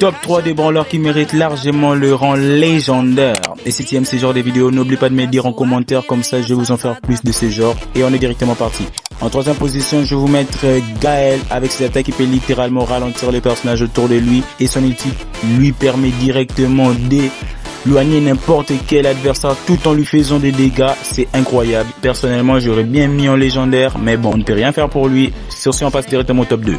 top 3 des branleurs qui méritent largement le rang légendaire. Et si tu aimes ce genre de vidéos, n'oublie pas de me le dire en commentaire, comme ça je vais vous en faire plus de ce genre. Et on est directement parti. En troisième position, je vais vous mettre Gaël avec ses attaques qui peut littéralement ralentir les personnages autour de lui. Et son ulti lui permet directement d'éloigner n'importe quel adversaire tout en lui faisant des dégâts. C'est incroyable. Personnellement, j'aurais bien mis en légendaire, mais bon, on ne peut rien faire pour lui. Sur ce, on passe directement au top 2.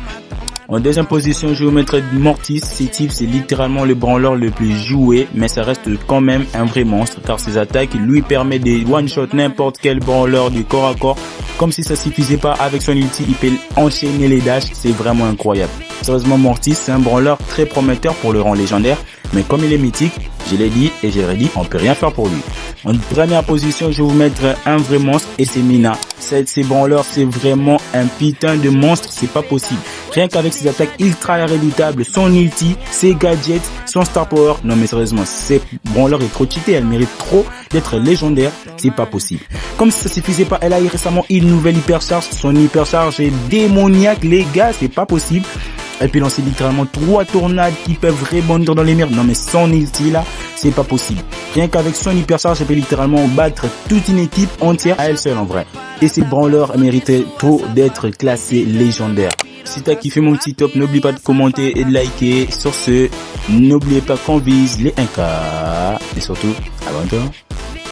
En deuxième position, je vais vous mettre Mortis. Ce type, c'est littéralement le branleur le plus joué, mais ça reste quand même un vrai monstre, car ses attaques lui permettent de one-shot n'importe quel branleur du corps à corps. Comme si ça suffisait pas, avec son ulti, il peut enchaîner les dashs, c'est vraiment incroyable. Sérieusement, Mortis, c'est un branleur très prometteur pour le rang légendaire, mais comme il est mythique, je l'ai dit et je l'ai dit, on peut rien faire pour lui. En première position, je vais vous mettre un vrai monstre et c'est Mina. Ces branleurs, c'est vraiment un putain de monstre, c'est pas possible. Rien qu'avec ses attaques ultra redoutables, son ulti, ses gadgets, son star power. Non mais sérieusement, ces branleurs est trop cheaté, elle mérite trop d'être légendaire, c'est pas possible. Comme si ça suffisait pas, elle a eu récemment une nouvelle hypercharge, son hypercharge est démoniaque les gars, c'est pas possible. Elle peut lancer littéralement 3 tornades qui peuvent rebondir dans les murs. Non mais son ulti là, c'est pas possible. Rien qu'avec son hypercharge, elle peut littéralement battre toute une équipe entière à elle seule en vrai. Et ces branleurs méritaient trop d'être classés légendaires. Si t'as kiffé mon petit top, n'oublie pas de commenter et de liker. Sur ce, n'oubliez pas qu'on vise les 1K. Et surtout, abonne-toi.